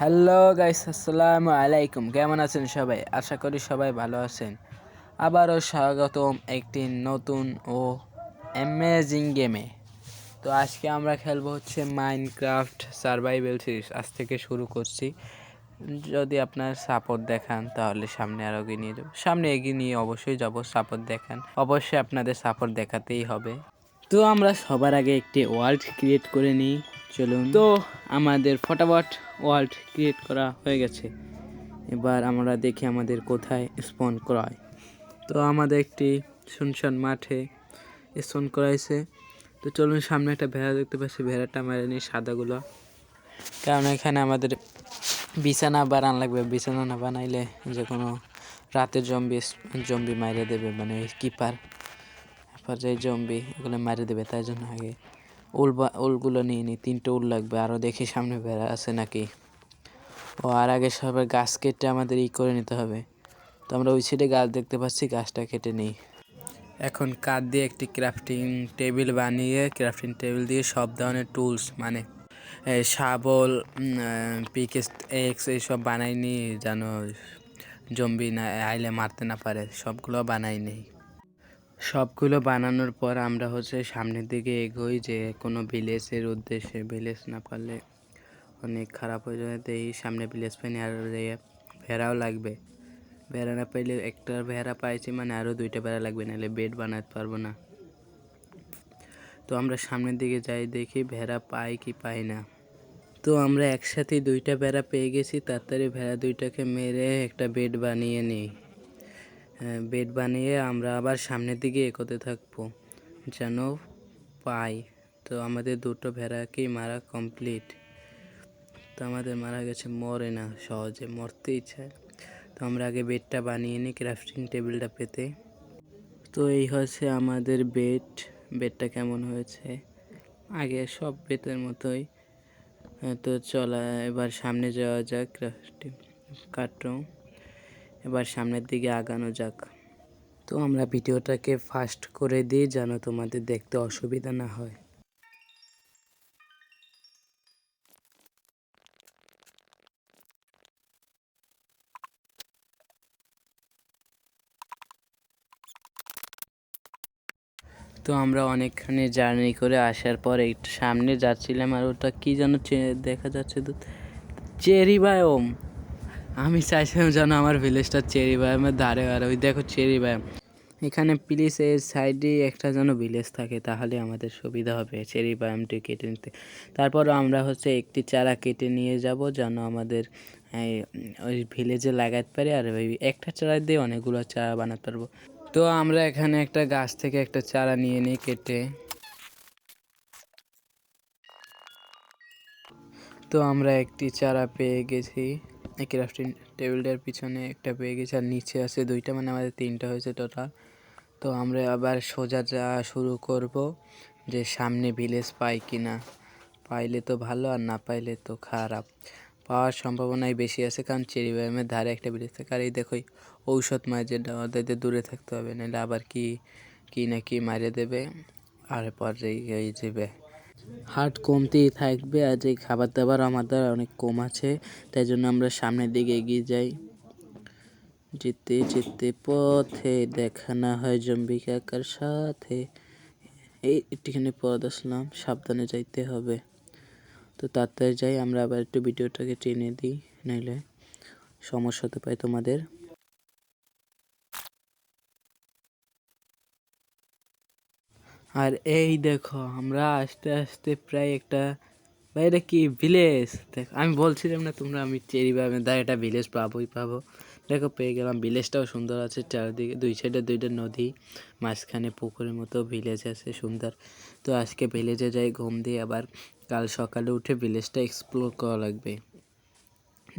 Hello guys, আসসালামু আলাইকুম। কেমন আছেন সবাই? আশা করি সবাই ভালো আছেন। আবারও স্বাগতম একটি নতুন ও অ্যামেজিং গেমে। তো আজকে আমরা খেলবো হচ্ছে মাইনক্রাফট সারভাইভাল সিরিজ। আজ থেকে শুরু করছি। যদি আপনার সাপোর্ট দেখান তাহলে সামনে আরও এগিয়ে নিয়ে যাবো। সামনে এগিয়ে নিয়ে অবশ্যই যাব। সাপোর্ট দেখান, অবশ্যই আপনাদের সাপোর্ট দেখাতেই হবে। তো আমরা সবার আগে একটি ওয়ার্ল্ড ক্রিয়েট করে নিই। চলুন। তো আমাদের ফটাফট ওয়ার্ল্ড ক্রিয়েট করা হয়ে গেছে। এবার আমরা দেখি আমাদের কোথায় স্পন করা হয়। তো আমাদের একটি শুনশান মাঠে স্পন করাইছে। তো চলুন, সামনে একটা ভেড়া দেখতে পাচ্ছি, ভেড়াটা মেরে নিই সাদাগুলো, কারণ এখানে আমাদের বিছানা বানান লাগবে। বিছানা না বানাইলে যে কোনো রাতে জম্বি মাইরে দেবে, মানে কিপার পর্যায়ে জম্বি এগুলো মারে দেবে। তাই জন্য আগে উলগুলো নিয়ে নিই। 3টে উল লাগবে। আরও দেখি সামনে বেড়া আছে নাকি। ও আর আগে সবাই গাছ কেটে আমাদের করে নিতে হবে। তো আমরা ওই সাইডে গাছ দেখতে পাচ্ছি, গাছটা কেটে নিই। এখন কাঠ দিয়ে একটি ক্রাফটিং টেবিল বানিয়ে, ক্রাফটিং টেবিল দিয়ে সব ধরনের টুলস মানে শাবল, পিকেক্স এইসব বানাই নিই, যেন জম্বি না আইলে মারতে না পারে। সবগুলো বানাই নিই। সবগুলো বানানোর পর আমরা হচ্ছে সামনের দিকে এগোই, যে কোনো ভিলেজের উদ্দেশ্যে। ভিলেজ না পারলে অনেক খারাপ হয়ে যায়। তো এই সামনে ভিলেজ পাইনি, আর ভেড়াও লাগবে। ভেড়া না পাইলে, একটা ভেড়া পাইছি মানে আরও 2টা ভেড়া লাগবে, নাহলে বেড বানাতে পারবো না। তো আমরা সামনের দিকে যাই, দেখি ভেড়া পাই কি পাই না। তো আমরা একসাথে 2টা ভেড়া পেয়ে গেছি। তাড়াতাড়ি ভেড়া 2টাকে মেরে একটা বেড বানিয়ে নিই। বেড বানিয়ে আমরা আবার সামনের দিকে এগোতে থাকবো যেন পাই। তো আমাদের 2টো ভেড়াকেই মারা কমপ্লিট। তো আমাদের মারা গেছে, মরে না, সহজে মরতে ইচ্ছায়। তো আমরা আগে বেডটা বানিয়ে নিই ক্রাফটিং টেবিলটা পেতে। তো এই হচ্ছে আমাদের বেডটা কেমন হয়েছে, আগে সব বেডের মতোই। তো চলা, এবার সামনে যাওয়া যাক। ক্রাফটিং কাটো, এবার সামনের দিকে আগানো যাক। তো আমরা ভিডিওটাকে ফাস্ট করে দিই যেন তোমাদের দেখতে অসুবিধা না হয়। তো আমরা অনেকখানি জার্নি করে আসার পর একটু সামনে যাচ্ছিলাম, আর ওটা কী যেন দেখা যাচ্ছে, তো চেরি বায়োম। আমি চাইছিলাম যেন আমার ভিলেজটা চেরি বায়োমের ধারে, আর ওই দেখো চেরি বায়োম। এখানে প্লিজ এর সাইডে একটা যেন ভিলেজ থাকে, তাহলে আমাদের সুবিধা হবে চেরি বায়োমটি কেটে নিতে। তারপর আমরা হচ্ছে একটি চারা কেটে নিয়ে যাব, যেন আমাদের ওই ভিলেজে লাগাতে পারি, আর ওই একটা চারা দিয়ে অনেকগুলো চারা বানাতে পারবো। তো আমরা এখানে একটা গাছ থেকে একটা চারা নিয়ে নিই কেটে। তো আমরা একটি চারা পেয়ে গেছি। এই ক্রাফটিং টেবিলটার পিছনে একটা পেয়ে গেছি, আর নিচে আছে 2টা, মানে আমাদের 3টা হয়েছে টোটাল। তো আমরা আবার সোজা যাওয়া শুরু করব, যে সামনে ভিলেজ পাই কি না। পাইলে তো ভালো, আর না পাইলে তো খারাপ। পাওয়ার সম্ভাবনাই বেশি আছে, কারণ চেরি বায়োমের ধারে একটা ভিলেজ থাকে। আর এই দেখো ঔষধ মাছ, যেটা ওদের দূরে থাকতে হবে, নাহলে আবার কি না কি মারিয়ে দেবে। আর পরে এই যাবে, হার্ট কমতেই থাকবে। আর এই খাবার দাবার আমাদের অনেক কম আছে, তাই জন্য আমরা সামনের দিকে এগিয়ে যাই। যেতে যেতে পথে দেখা না হয় জম্বি কাকার সাথে। একটুখানি পথ আসলাম, সাবধানে যাইতে হবে। তো তাড়াতাড়ি যাই। আমরা আবার একটু ভিডিওটাকে টেনে দিই, নাইলে সমস্যা হতে পারে তোমাদের। আর এই দেখো, আমরা আস্তে আস্তে প্রায় একটা, ভাই এটা কি ভিলেজ? দেখো, আমি বলছিলাম না তোমরা, আমি চেরি বাগানের ধারে একটা ভিলেজ পাবো। দেখো পেয়ে গেলাম। ভিলেজটাও সুন্দর আছে, চারিদিকে 2 সাইডে 2টা নদী, মাঝখানে পুকুরের মতো ভিলেজ আছে সুন্দর। তো আজকে ভিলেজে যাই ঘুম দিয়ে, আবার কাল সকালে উঠে ভিলেজটা এক্সপ্লোর করা লাগবে,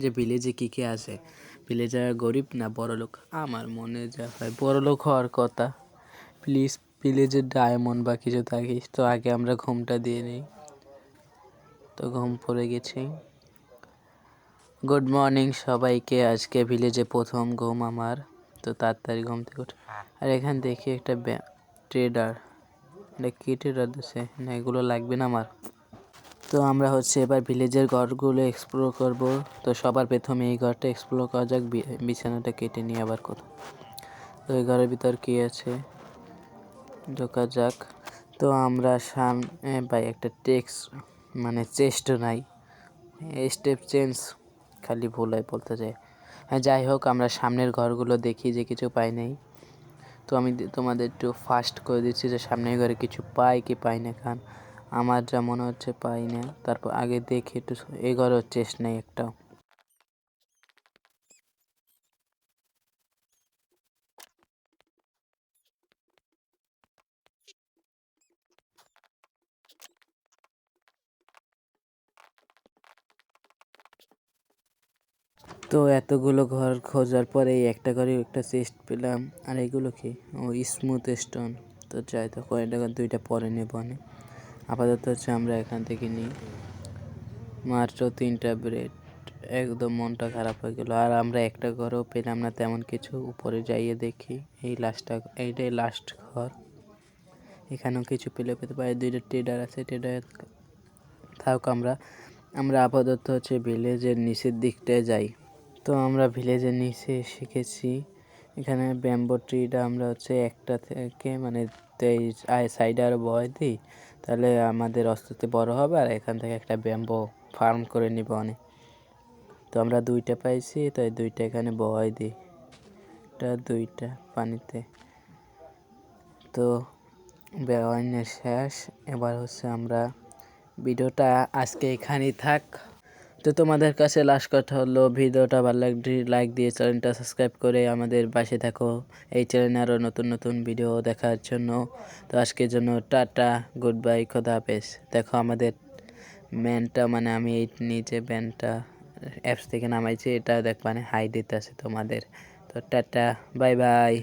যে ভিলেজে কী কী আছে। ভিলেজে গরিব না বড়লোক, আমার মনে যা হয় বড়লোক হওয়ার কথা। প্লিজ ভিলেজের ডায়মন্ড বা কিছু থাকিস। তো আগে আমরা ঘুমটা দিয়ে নিই। তো ঘুম পড়ে গেছি। গুড মর্নিং সবাইকে। আজকে ভিলেজে প্রথম ঘুম আমার। তো তাড়াতাড়ি ঘুম থেকে উঠে, আর এখানে দেখি একটা ট্রেডার। এটা কী ট্রেডার দিচ্ছে? না এগুলো লাগবে না আমার। তো আমরা হচ্ছে এবার ভিলেজের ঘরগুলো এক্সপ্লোর করব। তো সবার প্রথমে এই ঘরটা এক্সপ্লোর করা যাক। বিছানাটা কেটে নিয়ে আবার কথা। তো এই ঘরের ভিতর কি আছে ঢোকা যাক। তো আমরা সামনে ভাই একটা মানে চেস্টও নাই, স্টেপ চেঞ্জ খালি ভুল হয় বলতে যায়। হ্যাঁ যাই হোক, আমরা সামনের ঘরগুলো দেখি যে কিছু পাই নাই। তো আমি তোমাদের একটু ফাস্ট করে দিচ্ছি যে সামনের ঘরে কিছু পাই কি পাই না, কারণ আমার যা মনে হচ্ছে পাই না। তারপর আগে দেখি একটু, এই ঘরেও চেস্ট নেই একটাও। তো এতগুলো ঘর খোঁজার পরে এই একটা ঘরে একটা চেস্ট পেলাম। আর এগুলো কি? ও স্মুথ স্টোন। তো যাই, তো কয়েক টাকা দুইটা পরে নেব না। আপাতত হচ্ছে আমরা এখান থেকে নিই মাত্র 3টা ব্রেড। একদম মনটা খারাপ হয়ে গেল। আর আমরা একটা ঘরও পেলাম না তেমন কিছু। উপরে যাইয়ে দেখি, এইটাই লাস্ট ঘর। এখানেও কিছু পেতে পারি। 2টা ট্রেডার আছে, ট্রেডার থাক। আমরা আপাতত হচ্ছে ভিলেজের নিচের দিকটায় যাই। তো আমরা ভিলেজের নিচে এসে গেছি। এখানে ব্যাম্বো ট্রিটা আমরা হচ্ছে একটা থেকে মানে সাইডে আরও বয় দিই, তাহলে আমাদের অস্তিত্ব বড় হবে। আর এখান থেকে একটা ব্যাম্বো ফার্ম করে নিব অনেক। তো আমরা 2টা পাইছি, তাই 2টা এখানে বয় দিই। এটা 2টা পানিতে। তো ব্যবহারের শেষ। এবার হচ্ছে আমরা ভিডিওটা আজকে এখানেই থাক। তো তোমাদের কাছে লাস্ট কথা হলো, ভিডিওটা ভালো লাগলে লাইক দিয়ে চ্যানেলটা সাবস্ক্রাইব করে আমাদের পাশে থাকো এই চ্যানেলে আরও নতুন নতুন ভিডিও দেখার জন্য। তো আজকের জন্য টাটা, গুড বাই, খোদা হাফেজ। দেখো আমাদের ম্যানটা, মানে আমি এই নিচে ব্যানটা অ্যাপস থেকে নামাইছি, এটা দেখবানে হাই দিতে আছে তোমাদের। তো টাটা, বাই বাই।